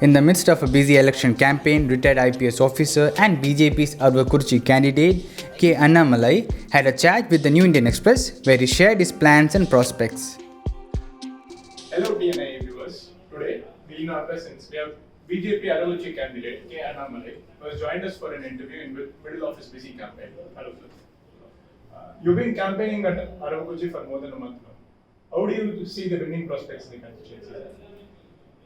In the midst of a busy election campaign, retired IPS officer and BJP's Arvakurchi candidate K. Annamalai had a chat with the New Indian Express where he shared his plans and prospects. Hello TNI viewers. Today, we in our presence, we have BJP Aravakuchi candidate K. Annamalai, who has joined us for an interview in middle of his busy campaign. Hello sir. You've been campaigning at Aravakuchi for more than a month now. How do you see the winning prospects in the constituency?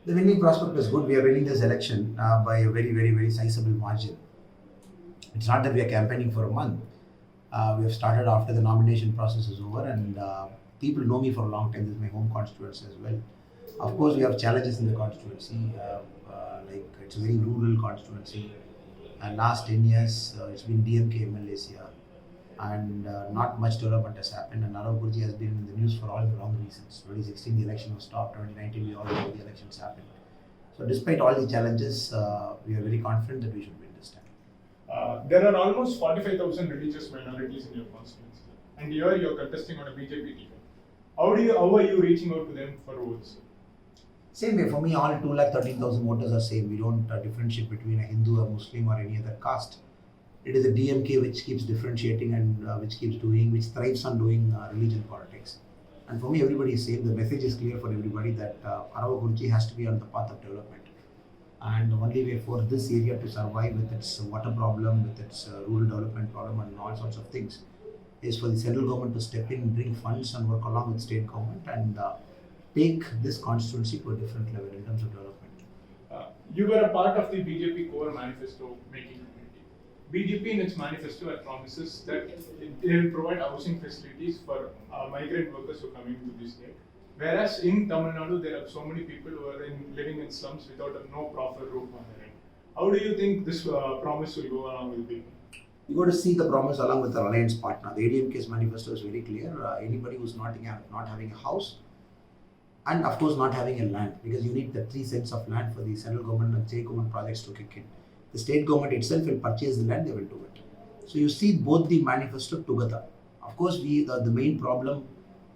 The winning prospect is good. We are winning this election by a very sizable margin. It's not that we are campaigning for a month. We have started after the nomination process is over, and people know me for a long time. This is my home constituency as well. Of course, we have challenges in the constituency. Like it's a very rural constituency. And last 10 years, it's been DMK MLAs here, and not much development has happened. And Aravakurchi has been in the news for all the wrong reasons. 2016, the election was stopped. 2019, we all know the elections happened. So, despite all the challenges, we are very confident that we should win this time. There are almost 45,000 religious minorities in your constituency, and here you are contesting on a BJP ticket. How are you reaching out to them for votes? Same way, for me, all 213,000 voters are same. We don't differentiate between a Hindu, a Muslim, or any other caste. It is the DMK which keeps differentiating and which thrives on doing religion politics. And for me, everybody is same. The message is clear for everybody that Aravakurchi has to be on the path of development. And the only way for this area to survive with its water problem, with its rural development problem, and all sorts of things, is for the central government to step in, bring funds, and work along with state government and take this constituency to a different level in terms of development. You were a part of the BJP core manifesto making committee. BJP in its manifesto had promises that they will provide housing facilities for migrant workers who are coming to this state. Whereas in Tamil Nadu, there are so many people who are living in slums without no proper roof on their head. How do you think this promise will go along with people? You got to see the promise along with the alliance partner. The ADMK's manifesto is very clear. Anybody who's not having a house, and of course not having a land, because you need the 3 cents of land for the central government and state government projects to kick in. The state government itself will purchase the land, they will do it. So you see both the manifesto together. Of course, the main problem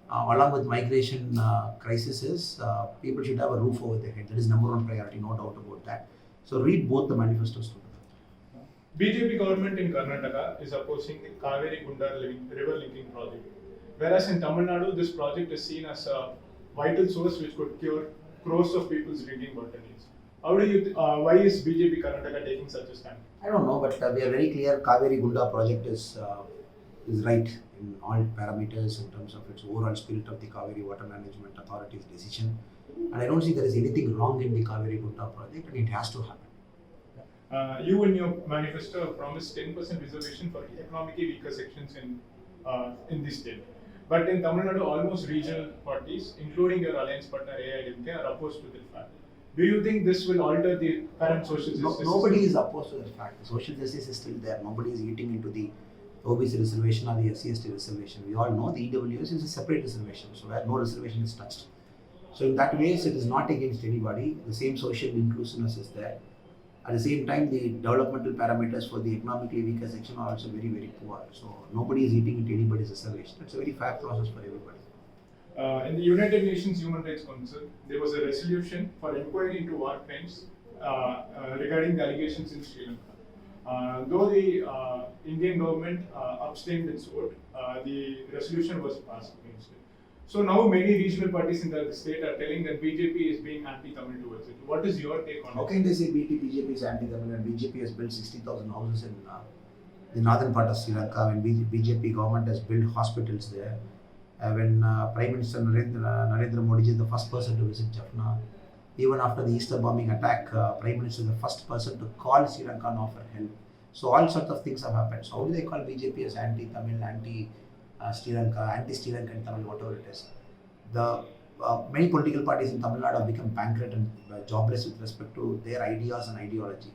along with migration crisis is people should have a roof over their head. That is number one priority, no doubt about that. So read both the manifestos together. BJP government in Karnataka is opposing the Kaveri Gunda river linking project. Whereas in Tamil Nadu, this project is seen as a vital source which could cure crores of people's drinking water needs. Why is BJP Karnataka taking such a stand? I don't know, but we are very clear. Kaveri Gunda project is right in all parameters in terms of its overall spirit of the Kaveri Water Management Authority's decision. And I don't see there is anything wrong in the Kaveri Gunda project, and it has to happen. You in your manifesto promised 10% reservation for economically weaker sections in this state. But in Tamil Nadu, almost regional parties, including your alliance partner AIDMK, are opposed to this fact. Do you think this will alter the current social justice? Nobody is opposed to the fact. The social justice is still there. Nobody is eating into the OBC reservation or the SC/ST reservation. We all know the EWS is a separate reservation, so where no reservation is touched. So in that way, it is not against anybody. The same social inclusiveness is there. At the same time, the developmental parameters for the economically weaker section are also very poor. So nobody is eating into anybody's reservation. It's a very fair process for everybody. In the United Nations Human Rights Council, there was a resolution for inquiry into war crimes regarding the allegations in Sri Lanka. Though the Indian government abstained its vote, the resolution was passed against it. So now many regional parties in the state are telling that BJP is being anti-Tamil towards it. What is your take on it? How can they say BJP is anti-Tamil and BJP has built 60,000 houses in the northern part of Sri Lanka, when BJP government has built hospitals there, when Prime Minister Narendra Modi is the first person to visit Jaffna, even after the Easter bombing attack, Prime Minister is the first person to call Sri Lanka and offer help. So all sorts of things have happened. So how do they call BJP as anti-Tamil, anti-Sri Lanka, anti-Sri Lanka and Tamil, whatever it is? The many political parties in Tamil Nadu have become bankrupt and jobless with respect to their ideas and ideology.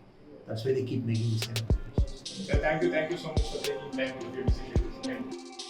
That's why they keep making this kind of decisions. Thank you so much for taking time to be with us.